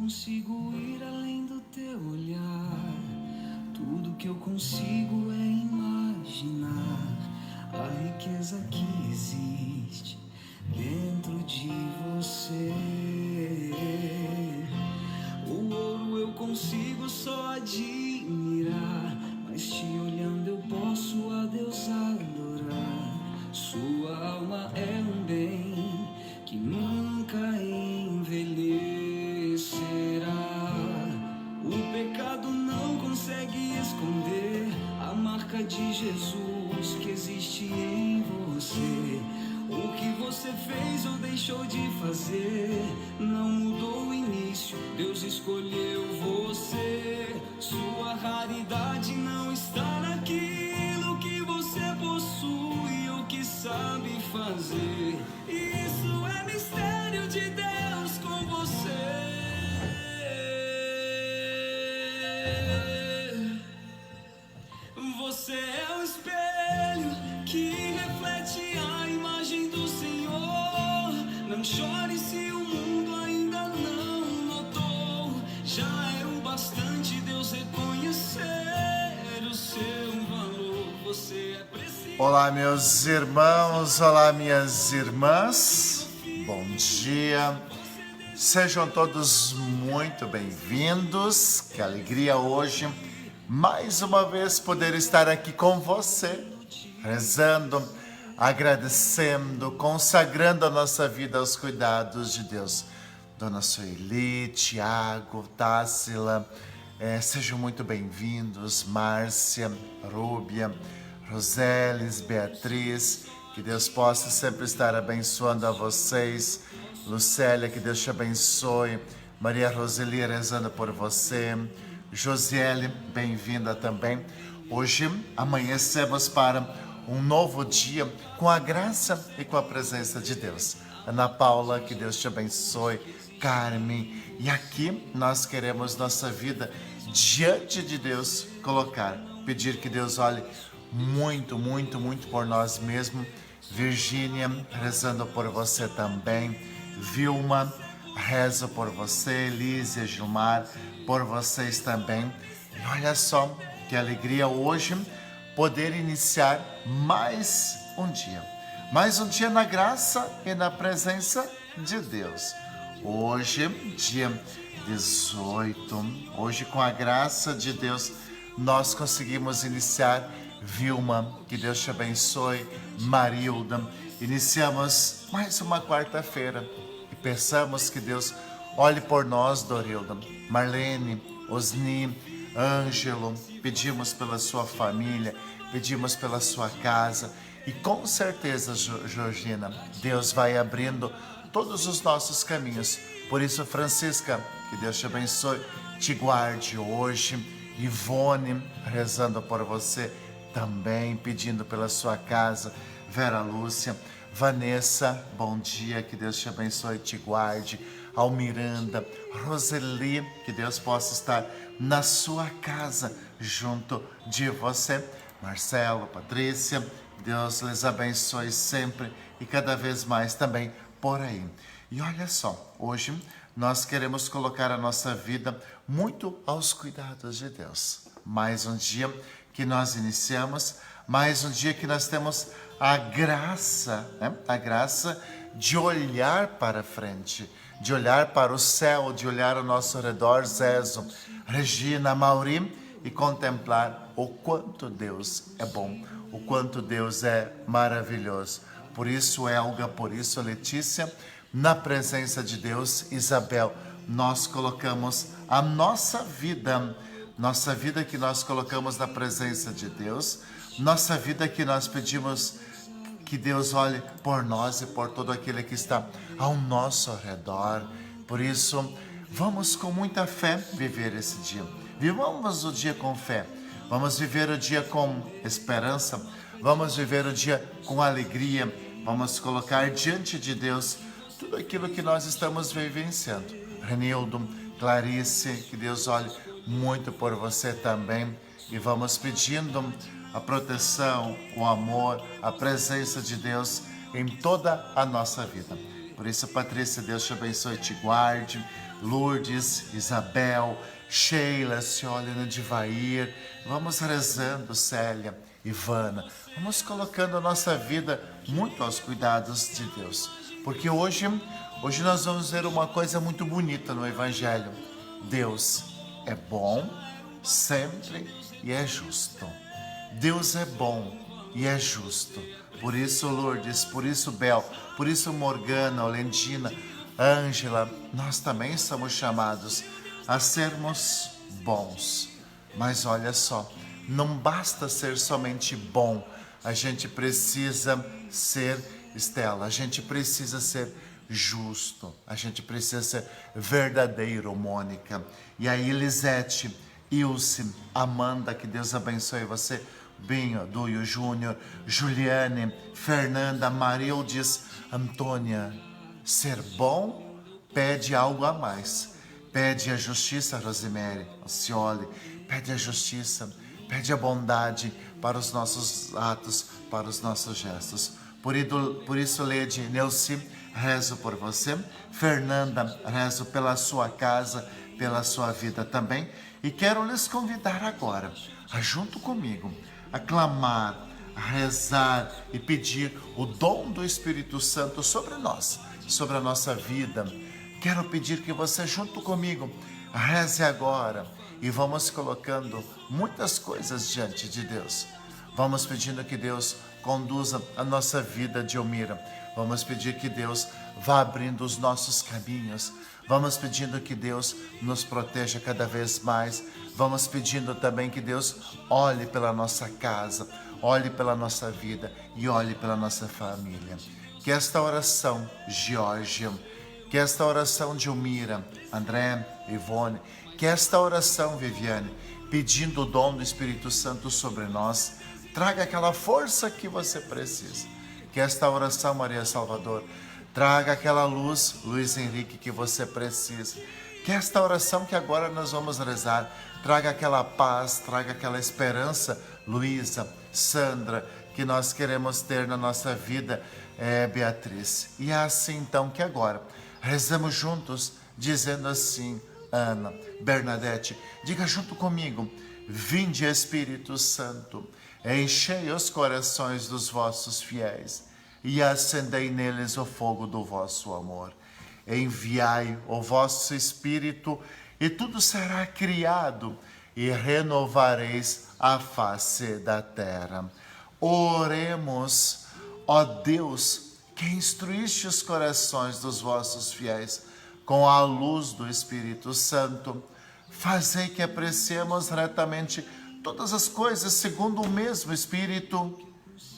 consigo ir além do teu olhar. Tudo que eu consigo é imaginar a riqueza que existe dentro de você. O ouro eu consigo só admirar, mas te olhando eu posso a Deus adorar. Sua alma é um bem que nunca envelhecerá. O pecado não consegue esconder a marca de Jesus que existe em você. O que você fez ou deixou de fazer não mudou o início, Deus escolheu você. Sua raridade não está naquilo que você possui ou que sabe fazer. Isso é mistério de Deus com você. Você é o espelho que reflete a imagem do Senhor. Não chore se o mundo ainda não notou. Já é o bastante Deus reconhecer o seu valor. Você é preciso. Olá, meus irmãos, olá, minhas irmãs. Bom dia. Sejam todos muito bem-vindos. Que alegria hoje, mais uma vez, poder estar aqui com você, rezando, agradecendo, consagrando a nossa vida aos cuidados de Deus. Dona Sueli, Tiago, Tássila, sejam muito bem-vindos. Márcia, Rúbia, Roseles, Beatriz, que Deus possa sempre estar abençoando a vocês. Lucélia, que Deus te abençoe. Maria Roseli, rezando por você. Josiele, bem-vinda também. Hoje amanhecemos para um novo dia com a graça e com a presença de Deus. Ana Paula, que Deus te abençoe. Carmen, e aqui nós queremos nossa vida diante de Deus colocar, pedir que Deus olhe muito, muito, muito por nós mesmos. Virgínia, rezando por você também. Vilma, rezo por você. Lízia, Gilmar, por vocês também. E olha só que alegria hoje poder iniciar mais um dia na graça e na presença de Deus. Hoje, dia 18, hoje com a graça de Deus nós conseguimos iniciar. Vilma, que Deus te abençoe. Marilda, iniciamos mais uma quarta-feira e peçamos que Deus olhe por nós, Dorilda. Marlene, Osni, Ângelo, pedimos pela sua família, pedimos pela sua casa e com certeza, Georgina, Deus vai abrindo todos os nossos caminhos. Por isso, Francisca, que Deus te abençoe, te guarde hoje. Ivone, rezando por você também, pedindo pela sua casa. Vera Lúcia, Vanessa, bom dia, que Deus te abençoe e te guarde. Almiranda, Roseli, que Deus possa estar na sua casa junto de você. Marcelo, Patrícia, Deus lhes abençoe sempre e cada vez mais também por aí. E olha só, hoje nós queremos colocar a nossa vida muito aos cuidados de Deus. Mais um dia que nós iniciamos, mais um dia que nós temos a graça, a graça de olhar para frente, de olhar para o céu, de olhar ao nosso redor, Zezo, Regina, Mauri, e contemplar o quanto Deus é bom, o quanto Deus é maravilhoso. Por isso, Elga, por isso, Letícia, na presença de Deus, Isabel, nós colocamos a nossa vida que nós colocamos na presença de Deus, nossa vida que nós pedimos que Deus olhe por nós e por todo aquele que está ao nosso redor. Por isso, vamos com muita fé viver esse dia. Vivamos o dia com fé. Vamos viver o dia com esperança. Vamos viver o dia com alegria. Vamos colocar diante de Deus tudo aquilo que nós estamos vivenciando. Renildo, Clarice, que Deus olhe muito por você também. E vamos pedindo a proteção, o amor, a presença de Deus em toda a nossa vida. Por isso, Patrícia, Deus te abençoe e te guarde. Lourdes, Isabel, Sheila, Ciolina, Divair. Vamos rezando, Célia, Ivana. Vamos colocando a nossa vida muito aos cuidados de Deus. Porque hoje nós vamos ver uma coisa muito bonita no Evangelho. Deus é bom sempre e é justo. Deus é bom e é justo. Por isso, Lourdes, por isso, Bel, por isso, Morgana, Olentina, Ângela, nós também somos chamados a sermos bons. Mas olha só, não basta ser somente bom, a gente precisa ser, Estela, a gente precisa ser justo, a gente precisa ser verdadeiro, Mônica. E aí, Lisete, Ilse, Amanda, que Deus abençoe você, Binho, Duio Júnior, Juliane, Fernanda, Marildes, Antônia. Ser bom pede algo a mais. Pede a justiça, Rosemary, Cioli, pede a justiça, pede a bondade para os nossos atos, para os nossos gestos. Por isso, Lede, Neuci, rezo por você. Fernanda, rezo pela sua casa, pela sua vida também. E quero lhes convidar agora a, junto comigo, a clamar, a rezar e pedir o dom do Espírito Santo sobre nós, sobre a nossa vida. Quero pedir que você, junto comigo, reze agora e vamos colocando muitas coisas diante de Deus. Vamos pedindo que Deus conduza a nossa vida de Elmira. Vamos pedir que Deus vá abrindo os nossos caminhos. Vamos pedindo que Deus nos proteja cada vez mais. Vamos pedindo também que Deus olhe pela nossa casa, olhe pela nossa vida e olhe pela nossa família. Que esta oração, Geórgia, que esta oração de Elmira, André, Ivone, que esta oração, Viviane, pedindo o dom do Espírito Santo sobre nós, traga aquela força que você precisa. Que esta oração, Maria Salvador, traga aquela luz, Luiz Henrique, que você precisa. Que esta oração que agora nós vamos rezar, traga aquela paz, traga aquela esperança, Luísa, Sandra, que nós queremos ter na nossa vida, Beatriz. E é assim então que agora rezamos juntos, dizendo assim, Ana, Bernadette, diga junto comigo: vinde, Espírito Santo, enchei os corações dos vossos fiéis e acendei neles o fogo do vosso amor. Enviai o vosso Espírito e tudo será criado e renovareis a face da terra. Oremos, ó Deus, que instruíste os corações dos vossos fiéis com a luz do Espírito Santo. Fazei que apreciemos retamente todas as coisas segundo o mesmo Espírito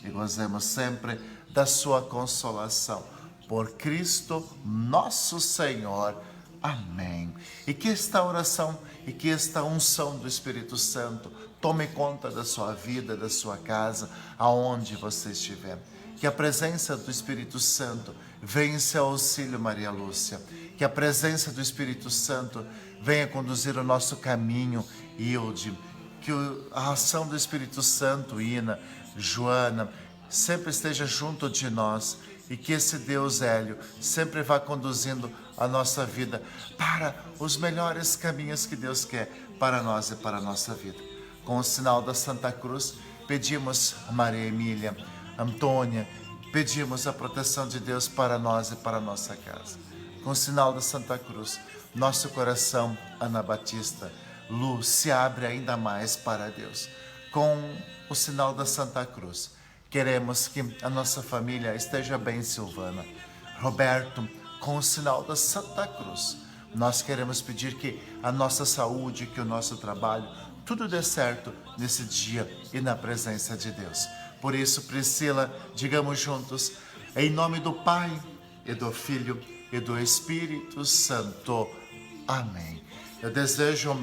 e gozemos sempre da sua consolação. Por Cristo nosso Senhor. Amém. E que esta oração e que esta unção do Espírito Santo tome conta da sua vida, da sua casa, aonde você estiver. Que a presença do Espírito Santo venha em seu auxílio, Maria Lúcia. Que a presença do Espírito Santo venha conduzir o nosso caminho, Hilde. Que a ação do Espírito Santo, Ina, Joana, sempre esteja junto de nós. E que esse Deus Hélio sempre vá conduzindo a nossa vida para os melhores caminhos que Deus quer para nós e para a nossa vida. Com o sinal da Santa Cruz, pedimos a Maria Emília, Antônia, pedimos a proteção de Deus para nós e para a nossa casa. Com o sinal da Santa Cruz, nosso coração, Ana Batista, Lu, se abre ainda mais para Deus. Com o sinal da Santa Cruz, queremos que a nossa família esteja bem, Silvana. Roberto, com o sinal da Santa Cruz, nós queremos pedir que a nossa saúde, que o nosso trabalho, tudo dê certo nesse dia e na presença de Deus. Por isso, Priscila, digamos juntos, em nome do Pai, e do Filho, e do Espírito Santo. Amém. Eu desejo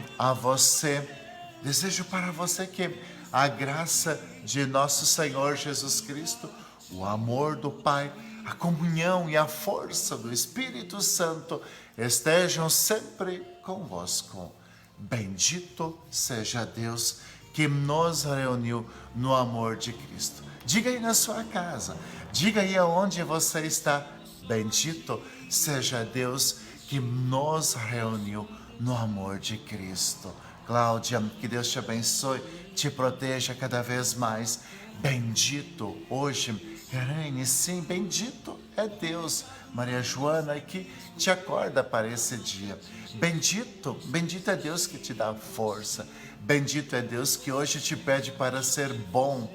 para você que a graça de nosso Senhor Jesus Cristo, o amor do Pai, a comunhão e a força do Espírito Santo estejam sempre convosco. Bendito seja Deus que nos reuniu no amor de Cristo. Diga aí na sua casa, diga aí aonde você está. Bendito seja Deus que nos reuniu no amor de Cristo. Cláudia, que Deus te abençoe, te proteja cada vez mais. Bendito hoje, reine, sim, bendito é Deus. Maria Joana, que te acorda para esse dia. Bendito é Deus que te dá força. Bendito é Deus que hoje te pede para ser bom.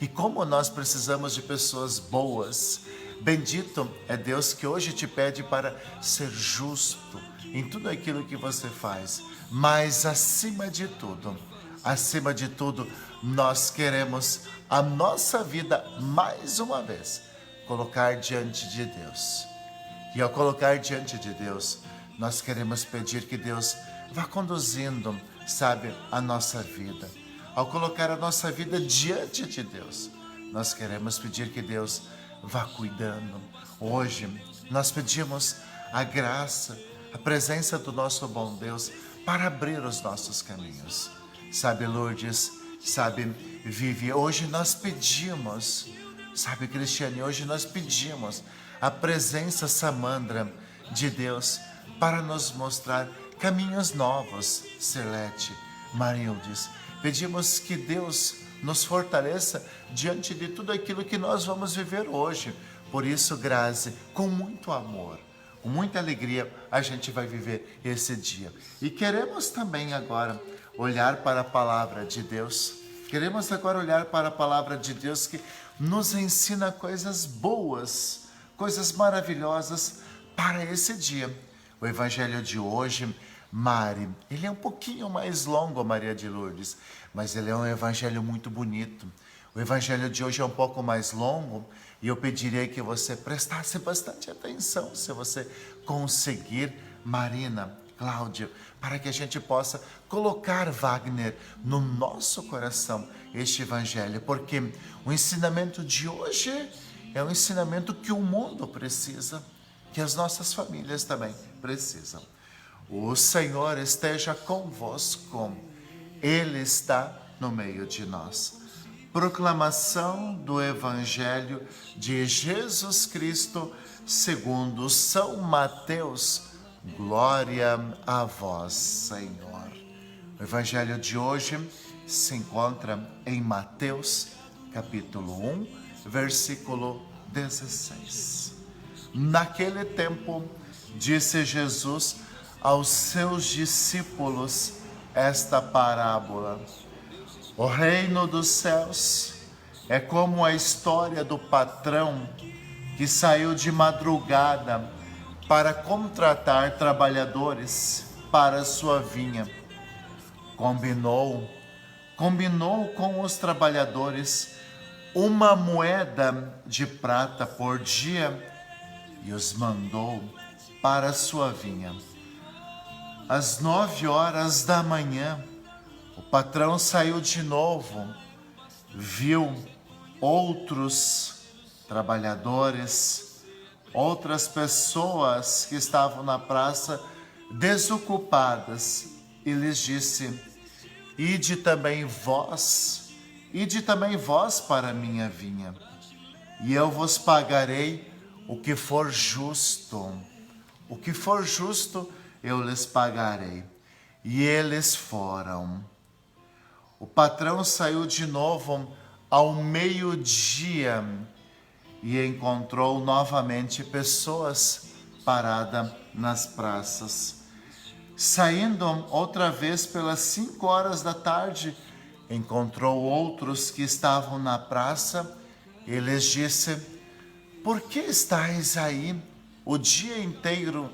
E como nós precisamos de pessoas boas. Bendito é Deus que hoje te pede para ser justo em tudo aquilo que você faz. Mas acima de tudo, nós queremos a nossa vida, mais uma vez, colocar diante de Deus. E ao colocar diante de Deus, nós queremos pedir que Deus vá conduzindo, sabe, a nossa vida. Ao colocar a nossa vida diante de Deus, nós queremos pedir que Deus vá cuidando. Hoje, nós pedimos a graça, a presença do nosso bom Deus para abrir os nossos caminhos. Sabe, Lourdes, sabe, Vivi, hoje nós pedimos, sabe, Cristiane, hoje nós pedimos a presença, Samandra, de Deus para nos mostrar caminhos novos, Celeste, Marildes. Pedimos que Deus nos fortaleça diante de tudo aquilo que nós vamos viver hoje. Por isso, Grazi, com muito amor, com muita alegria, a gente vai viver esse dia. E queremos também agora olhar para a palavra de Deus. Queremos agora olhar para a palavra de Deus que nos ensina coisas boas, coisas maravilhosas para esse dia. O evangelho de hoje, Mari, ele é um pouquinho mais longo, Maria de Lourdes, mas ele é um evangelho muito bonito. O evangelho de hoje é um pouco mais longo e eu pediria que você prestasse bastante atenção, se você conseguir, Marina, Cláudia, para que a gente possa colocar, Wagner, no nosso coração este evangelho, porque o ensinamento de hoje é um ensinamento que o mundo precisa, que as nossas famílias também precisam. O Senhor esteja convosco, Ele está no meio de nós. Proclamação do Evangelho de Jesus Cristo segundo São Mateus. Glória a vós, Senhor. O Evangelho de hoje se encontra em Mateus, capítulo 1, versículo 16. Naquele tempo, disse Jesus aos seus discípulos esta parábola: o reino dos céus é como a história do patrão que saiu de madrugada para contratar trabalhadores para sua vinha. Combinou com os trabalhadores uma moeda de prata por dia e os mandou para sua vinha. Às 9 horas da manhã, o patrão saiu de novo, viu outros trabalhadores, outras pessoas que estavam na praça desocupadas e lhes disse: ide também vós para a minha vinha, e eu vos pagarei o que for justo. O que for justo eu lhes pagarei. E eles foram. O patrão saiu de novo ao meio-dia e encontrou novamente pessoas paradas nas praças. Saindo outra vez pelas 5 horas da tarde, encontrou outros que estavam na praça e lhes disse: por que estáis aí o dia inteiro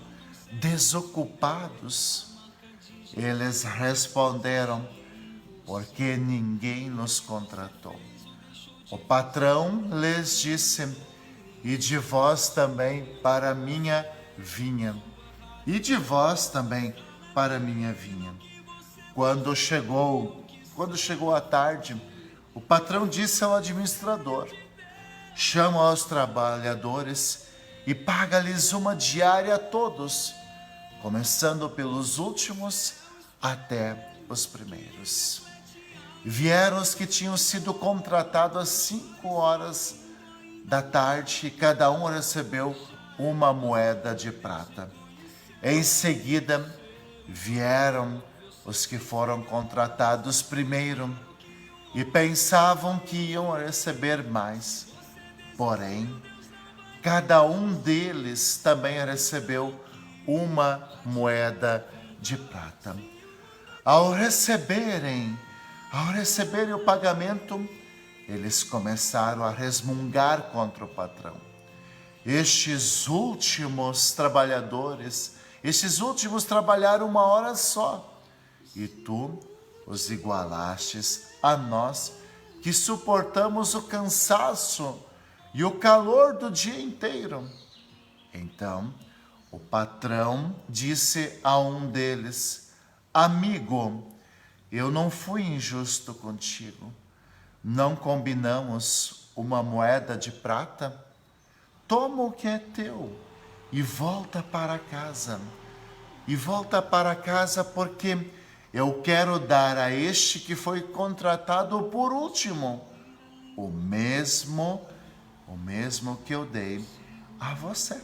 desocupados? Eles responderam: porque ninguém nos contratou. O patrão lhes disse: ide vós também para a minha vinha. Ide vós também para a minha vinha. Quando chegou a tarde, o patrão disse ao administrador: chama os trabalhadores e paga-lhes uma diária a todos, começando pelos últimos até os primeiros. Vieram os que tinham sido contratados às 5 horas da tarde e cada um recebeu uma moeda de prata. Em seguida, vieram os que foram contratados primeiro e pensavam que iam receber mais. Porém, cada um deles também recebeu uma moeda de prata. Ao receberem o pagamento, eles começaram a resmungar contra o patrão. Estes últimos trabalharam 1 hora só, e tu os igualastes a nós, que suportamos o cansaço e o calor do dia inteiro. Então, o patrão disse a um deles: amigo, eu não fui injusto contigo. Não combinamos uma moeda de prata? Toma o que é teu e volta para casa. E volta para casa porque eu quero dar a este que foi contratado por último o mesmo que eu dei a você.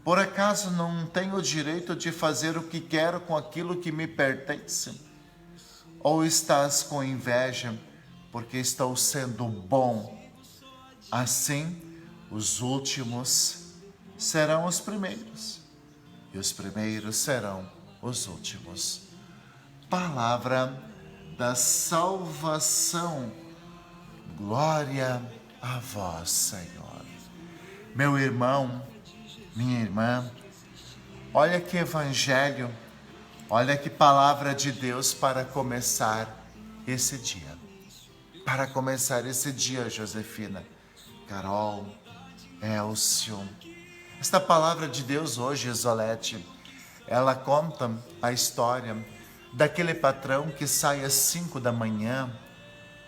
Por acaso não tenho o direito de fazer o que quero com aquilo que me pertence? Ou estás com inveja porque estou sendo bom? Assim, os últimos serão os primeiros, e os primeiros serão os últimos. Palavra da salvação. Glória a vós, Senhor. Meu irmão, minha irmã, olha que evangelho, olha que palavra de Deus para começar esse dia. Para começar esse dia, Josefina, Carol, Elcio. Esta palavra de Deus hoje, Isolete, ela conta a história daquele patrão que sai às 5 da manhã,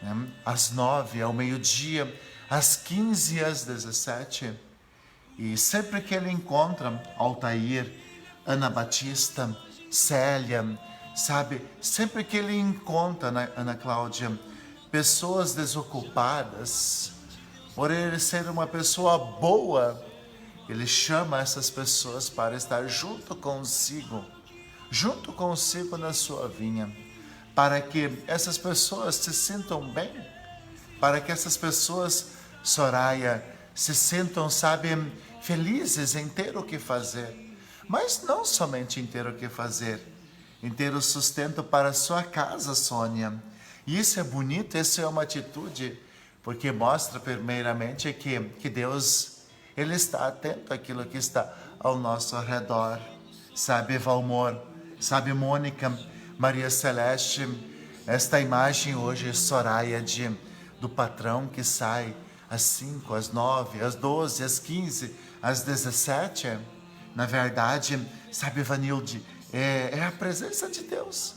né, às 9, ao meio-dia, às 15 e às 17. E sempre que ele encontra Altair, Ana Batista, Célia, sabe? Sempre que ele encontra, Ana Cláudia, pessoas desocupadas, por ele ser uma pessoa boa, ele chama essas pessoas para estar junto consigo na sua vinha, para que essas pessoas se sintam bem, para que essas pessoas, Soraya, se sintam, sabe, felizes em ter o que fazer, mas não somente em ter o que fazer, em ter o sustento para a sua casa, Sônia. E isso é bonito, isso é uma atitude, porque mostra primeiramente que Deus, Ele está atento àquilo que está ao nosso redor. Sabe, Valmor, sabe, Mônica, Maria Celeste, esta imagem hoje, Soraya, do patrão que sai às 5, às 9, às 12, às 15, às 17, na verdade, sabe, Vanilde, é a presença de Deus.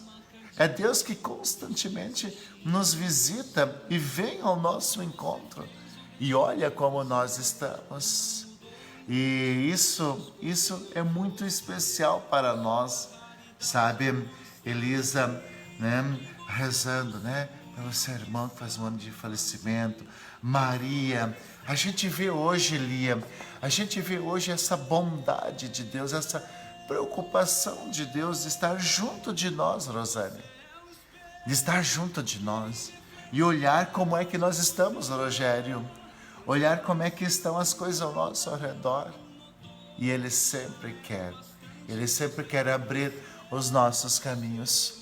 É Deus que constantemente nos visita e vem ao nosso encontro. E olha como nós estamos. E isso é muito especial para nós, sabe? Elisa, né, rezando, né, pelo seu irmão que faz um ano de falecimento. Maria, a gente vê hoje, Lia, a gente vê hoje essa bondade de Deus, essa preocupação de Deus de estar junto de nós, Rosane, de estar junto de nós e olhar como é que nós estamos, Rogério, olhar como é que estão as coisas ao nosso redor. E Ele sempre quer abrir os nossos caminhos.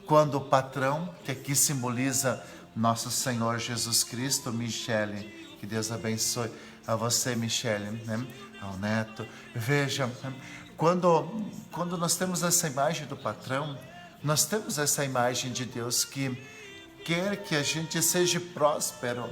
Quando o patrão, que aqui simboliza nosso Senhor Jesus Cristo, Michele, que Deus abençoe a você, Michele, né? Ao neto. Veja, quando nós temos essa imagem do patrão, nós temos essa imagem de Deus que quer que a gente seja próspero,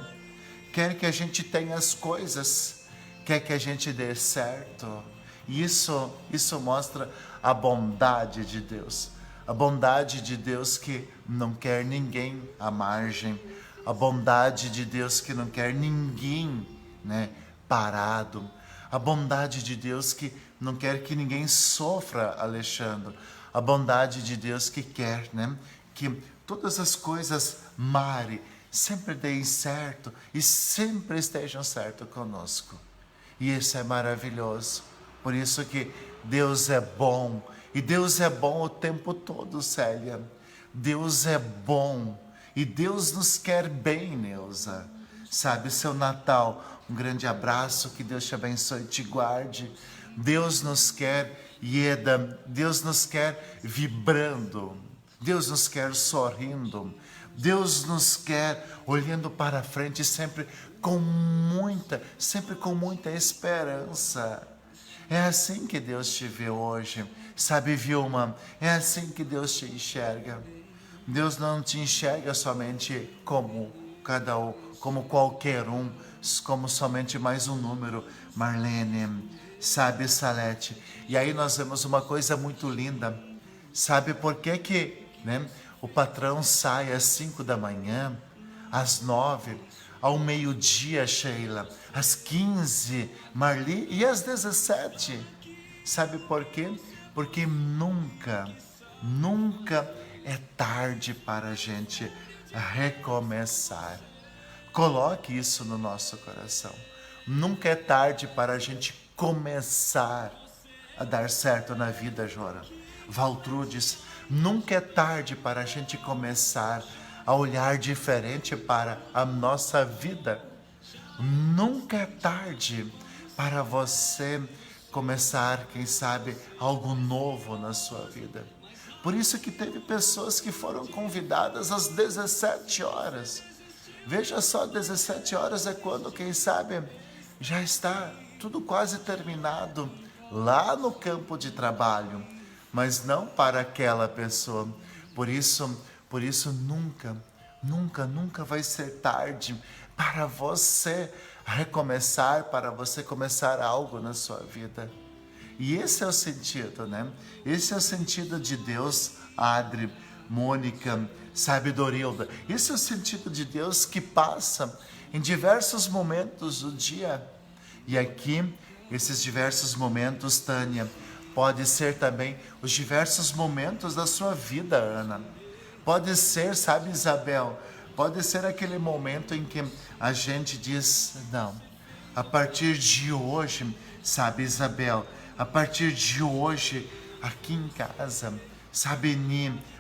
quer que a gente tenha as coisas, quer que a gente dê certo. E isso mostra a bondade de Deus. A bondade de Deus que não quer ninguém à margem. A bondade de Deus que não quer ninguém, né, parado. A bondade de Deus que não quer que ninguém sofra, Alexandre. A bondade de Deus que quer, né, que todas as coisas, Mari, sempre deem certo e sempre estejam certo conosco. E isso é maravilhoso, Por isso que Deus é bom. E Deus é bom o tempo todo, Célia. Deus é bom. E Deus nos quer bem, Neuza. Sabe, seu Natal, um grande abraço, que Deus te abençoe e te guarde. Deus nos quer, Ieda, Deus nos quer vibrando. Deus nos quer sorrindo. Deus nos quer olhando para frente, sempre com muita esperança. É assim que Deus te vê hoje. Sabe, Vilma, é assim que Deus te enxerga. Deus não te enxerga somente como como qualquer um, como somente mais um número. Marlene, sabe, Salete. E aí nós vemos uma coisa muito linda. Sabe por que, né, o patrão sai às 5 da manhã, às 9, ao meio-dia, Sheila, às 15, Marli, e às 17? Sabe por quê? Porque nunca é tarde para a gente recomeçar. Coloque isso no nosso coração. Nunca é tarde para a gente começar a dar certo na vida, Jora. Valtrudes, nunca é tarde para a gente começar a olhar diferente para a nossa vida. Nunca é tarde para você começar, quem sabe, algo novo na sua vida. Por isso que teve pessoas que foram convidadas às 17 horas. Veja só, 17 horas é quando, quem sabe, já está tudo quase terminado lá no campo de trabalho, mas não para aquela pessoa. Por isso nunca vai ser tarde para você recomeçar, para você começar algo na sua vida. E esse é o sentido, né? Esse é o sentido de Deus, Adri, Mônica, sabe, Dorilda. Esse é o sentido de Deus que passa em diversos momentos do dia. E aqui, esses diversos momentos, Tânia, pode ser também os diversos momentos da sua vida, Ana. Pode ser, sabe, Isabel, pode ser aquele momento em que a gente diz, não, a partir de hoje, sabe, Isabel, a partir de hoje, aqui em casa, sabe,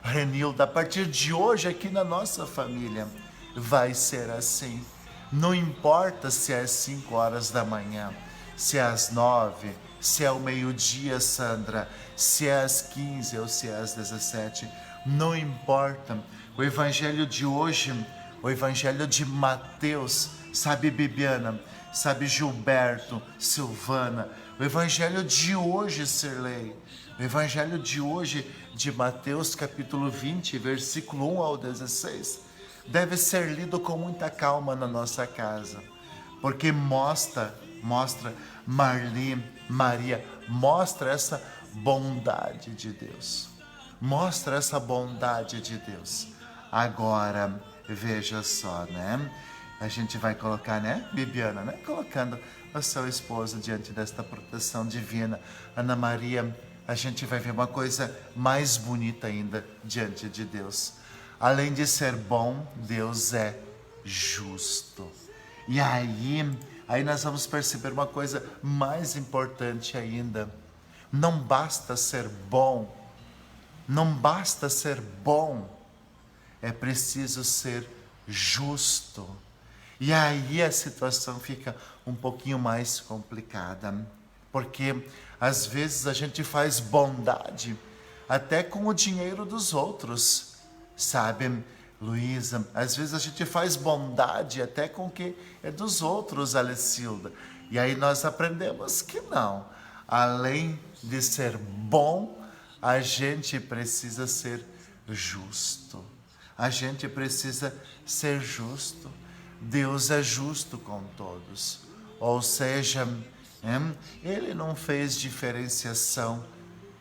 Renilda, a partir de hoje aqui na nossa família, vai ser assim. Não importa se é às 5 horas da manhã, se é às 9, se é ao meio-dia, Sandra, se é às 15 ou se é às 17, não importa. O evangelho de hoje, o evangelho de Mateus, sabe, Bibiana, sabe, Gilberto, Silvana, o evangelho de hoje, Sirlei, o evangelho de hoje de Mateus capítulo 20, versículo 1 ao 16, deve ser lido com muita calma na nossa casa, porque mostra, Marli, Maria, mostra essa bondade de Deus. Mostra essa bondade de Deus. Agora, veja só, né? A gente vai colocar, né, Bibiana, né? Colocando o seu esposo diante desta proteção divina. Ana Maria, a gente vai ver uma coisa mais bonita ainda diante de Deus. Além de ser bom, Deus é justo. E aí nós vamos perceber uma coisa mais importante ainda. Não basta ser bom, é preciso ser justo. E aí a situação fica um pouquinho mais complicada, porque às vezes a gente faz bondade até com o dinheiro dos outros, sabe, Luísa? Às vezes a gente faz bondade até com o que é dos outros, Alecilda. E aí nós aprendemos que não. Além de ser bom, a gente precisa ser justo. A gente precisa ser justo. Deus é justo com todos. Ou seja, Ele não fez diferenciação,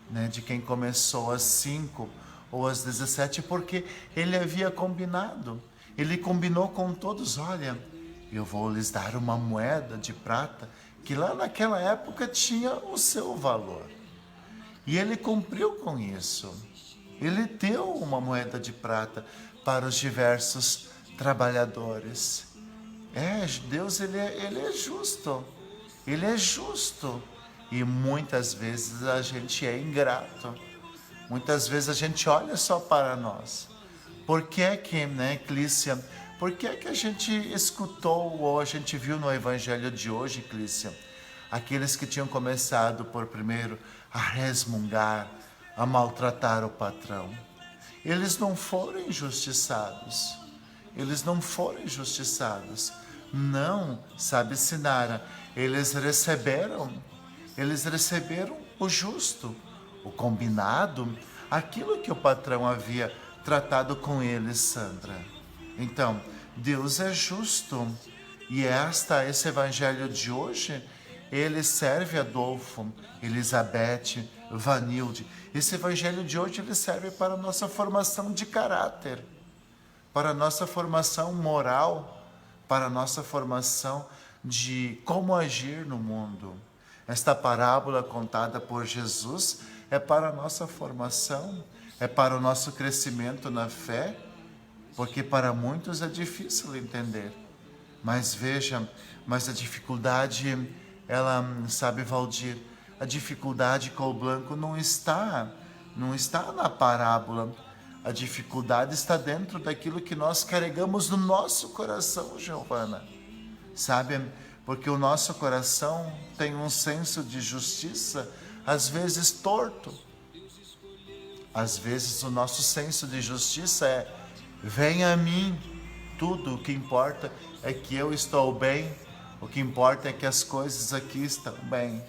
né, de quem começou às 5 ou às 17, porque Ele havia combinado. Ele combinou com todos, olha, eu vou lhes dar uma moeda de prata, que lá naquela época tinha o seu valor. E Ele cumpriu com isso. Ele deu uma moeda de prata para os diversos trabalhadores. Deus, ele é justo. Ele é justo. E muitas vezes a gente é ingrato. Muitas vezes a gente olha só para nós. Por que que, né, Clícia? Por que que a gente escutou ou a gente viu no evangelho de hoje, Clícia, aqueles que tinham começado por primeiro a resmungar, a maltratar o patrão? Eles não foram injustiçados. Eles não foram injustiçados. Não, sabe, Sinara, eles receberam o justo, o combinado, aquilo que o patrão havia tratado com eles, Sandra. Então, Deus é justo. E esse evangelho de hoje, ele serve Adolfo, Elizabeth, Vanilde. Esse evangelho de hoje, ele serve para a nossa formação de caráter, para a nossa formação moral, para a nossa formação de como agir no mundo. Esta parábola contada por Jesus é para a nossa formação, é para o nosso crescimento na fé, porque para muitos é difícil entender. Mas veja, a dificuldade, ela, sabe, Valdir, a dificuldade com o Blanco não está na parábola. A dificuldade está dentro daquilo que nós carregamos no nosso coração, Giovana. Sabe? Porque o nosso coração tem um senso de justiça, às vezes torto. Às vezes o nosso senso de justiça é: venha a mim, tudo o que importa é que eu estou bem, o que importa é que as coisas aqui estão bem,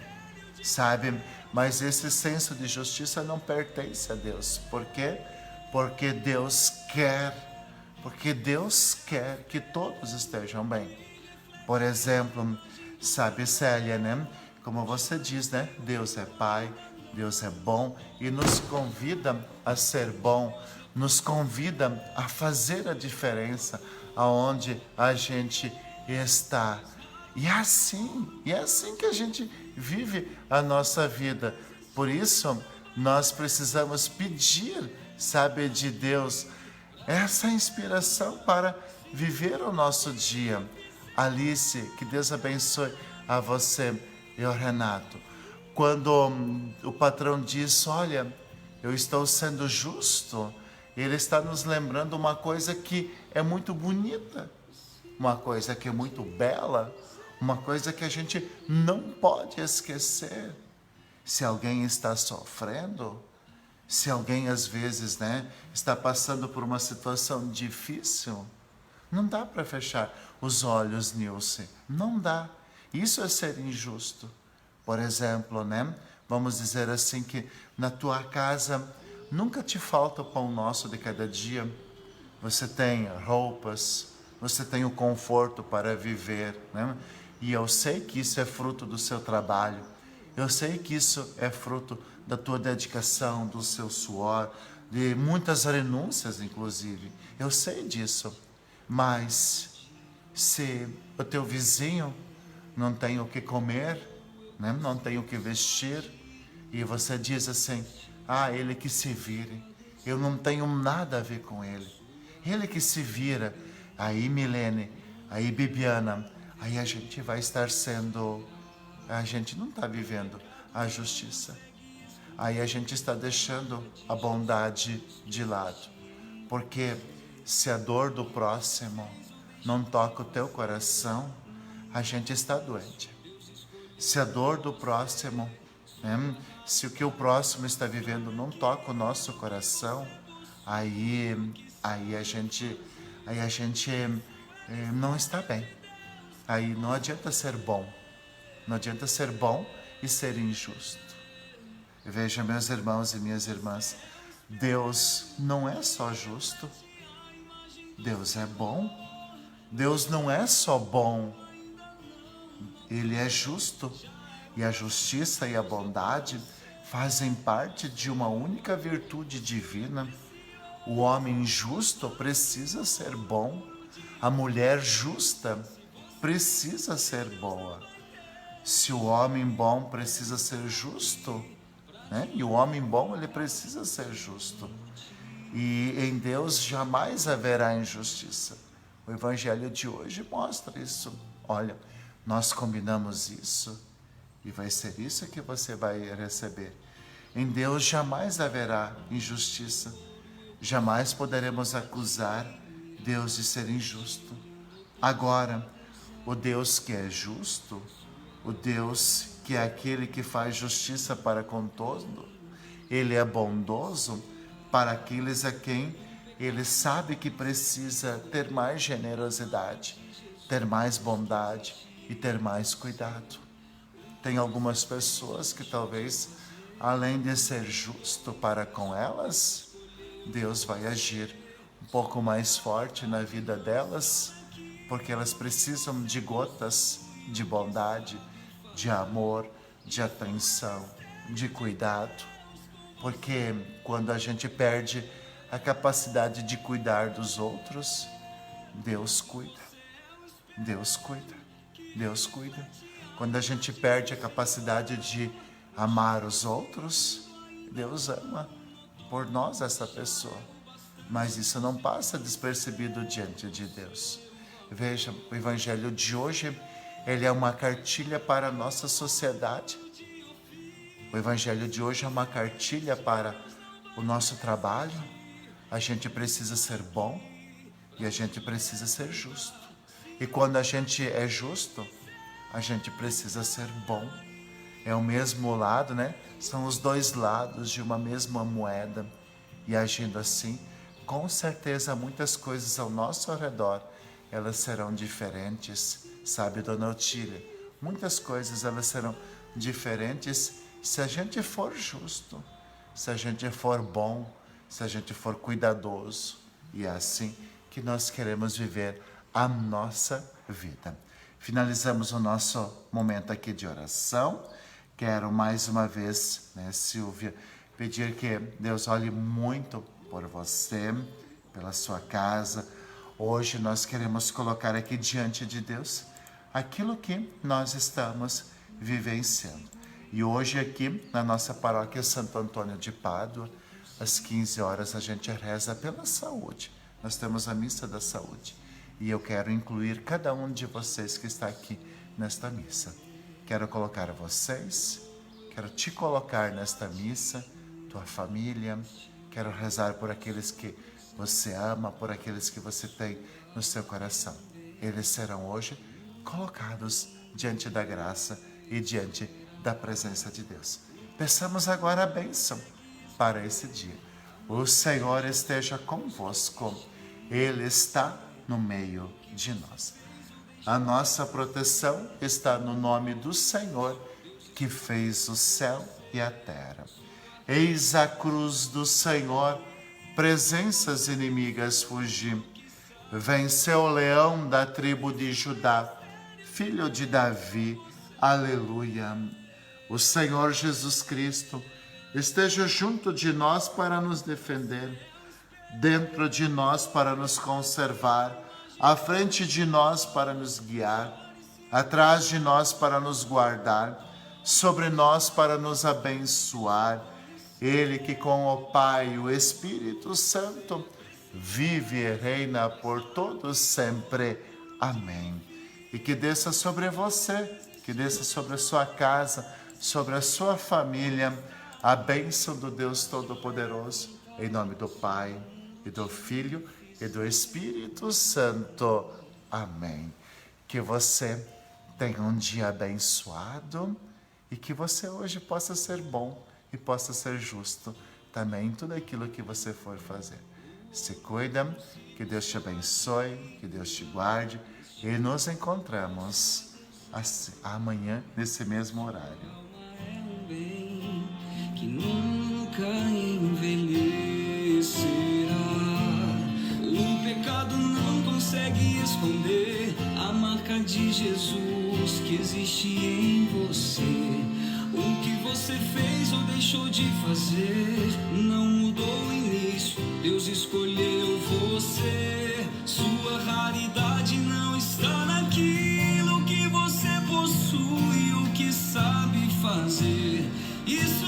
sabe? Mas esse senso de justiça não pertence a Deus. Por quê? Porque Deus quer que todos estejam bem. Por exemplo, sabe, Célia, né? Como você diz, né? Deus é Pai, Deus é bom e nos convida a ser bom, nos convida a fazer a diferença aonde a gente está. E é assim que a gente vive a nossa vida. Por isso, nós precisamos pedir, sabe, de Deus essa inspiração para viver o nosso dia. Alice, que Deus abençoe a você e ao Renato. Quando o patrão diz: olha, eu estou sendo justo, ele está nos lembrando uma coisa que é muito bonita, uma coisa que é muito bela, uma coisa que a gente não pode esquecer. Se alguém está sofrendo, se alguém às vezes, né, está passando por uma situação difícil, não dá para fechar os olhos, Nilce. Não dá. Isso é ser injusto. Por exemplo, né? Vamos dizer assim que na tua casa nunca te falta o pão nosso de cada dia. Você tem roupas, você tem o conforto para viver, né? E eu sei que isso é fruto do seu trabalho. Eu sei que isso é fruto da tua dedicação, do seu suor, de muitas renúncias, inclusive. Eu sei disso. Mas se o teu vizinho não tem o que comer, né? Não tem o que vestir, e você diz assim: ah, ele que se vire, eu não tenho nada a ver com ele, ele que se vira. Aí, Milene, aí, Bibiana, aí a gente vai estar a gente não está vivendo a justiça. Aí a gente está deixando a bondade de lado. Porque se a dor do próximo não toca o teu coração, a gente está doente. Se a dor do próximo, né, se o que o próximo está vivendo não toca o nosso coração, aí a gente não está bem. Aí não adianta ser bom. Não adianta ser bom e ser injusto. Veja, meus irmãos e minhas irmãs, Deus não é só justo, Deus é bom. Deus não é só bom, Ele é justo. E a justiça e a bondade fazem parte de uma única virtude divina. O homem justo precisa ser bom, a mulher justa precisa ser boa. Se o homem bom precisa ser justo, né? E o homem bom, ele precisa ser justo. E em Deus jamais haverá injustiça. O evangelho de hoje mostra isso. Olha, nós combinamos isso e vai ser isso que você vai receber. Em Deus jamais haverá injustiça, jamais poderemos acusar Deus de ser injusto. Agora, o Deus que é justo, o Deus que é aquele que faz justiça para com todo, Ele é bondoso para aqueles a quem Ele sabe que precisa ter mais generosidade, ter mais bondade e ter mais cuidado. Tem algumas pessoas que talvez, além de ser justo para com elas, Deus vai agir um pouco mais forte na vida delas, porque elas precisam de gotas de bondade, de amor, de atenção, de cuidado. Porque quando a gente perde a capacidade de cuidar dos outros, Deus cuida. Deus cuida. Deus cuida. Quando a gente perde a capacidade de amar os outros, Deus ama por nós essa pessoa. Mas isso não passa despercebido diante de Deus. Veja, o Evangelho de hoje, ele é uma cartilha para a nossa sociedade. O Evangelho de hoje é uma cartilha para o nosso trabalho. A gente precisa ser bom e a gente precisa ser justo. E quando a gente é justo, a gente precisa ser bom. É o mesmo lado, né? São os dois lados de uma mesma moeda. E agindo assim, com certeza muitas coisas ao nosso redor, elas serão diferentes, sabe, Dona Otília? Muitas coisas elas serão diferentes se a gente for justo, se a gente for bom, se a gente for cuidadoso. E é assim que nós queremos viver a nossa vida. Finalizamos o nosso momento aqui de oração. Quero mais uma vez, Silvia, pedir que Deus olhe muito por você, pela sua casa. Hoje nós queremos colocar aqui diante de Deus aquilo que nós estamos vivenciando. E hoje aqui na nossa paróquia Santo Antônio de Pádua, às 15 horas a gente reza pela saúde. Nós temos a missa da saúde. E eu quero incluir cada um de vocês que está aqui nesta missa. Quero colocar vocês, quero te colocar nesta missa, tua família. Quero rezar por aqueles que você ama, por aqueles que você tem no seu coração. Eles serão hoje colocados diante da graça e diante da presença de Deus. Peçamos agora a bênção para esse dia. O Senhor esteja convosco. Ele está no meio de nós. A nossa proteção está no nome do Senhor, que fez o céu e a terra. Eis a cruz do Senhor, presenças inimigas fugir. Venceu o leão da tribo de Judá, filho de Davi. Aleluia. O Senhor Jesus Cristo esteja junto de nós para nos defender, dentro de nós para nos conservar, à frente de nós para nos guiar, atrás de nós para nos guardar, sobre nós para nos abençoar. Ele que com o Pai e o Espírito Santo vive e reina por todos sempre. Amém. E que desça sobre você, que desça sobre a sua casa, sobre a sua família, a bênção do Deus Todo-Poderoso, em nome do Pai, e do Filho, e do Espírito Santo. Amém. Que você tenha um dia abençoado e que você hoje possa ser bom e possa ser justo também em tudo aquilo que você for fazer. Se cuida, que Deus te abençoe, que Deus te guarde e nos encontramos amanhã nesse mesmo horário. Que nunca envelhecerá. O pecado não consegue esconder a marca de Jesus que existe em você. O que você fez ou deixou de fazer não mudou o início. Deus escolheu você. Sua raridade não está naquilo que você possui, o que sabe fazer. Isso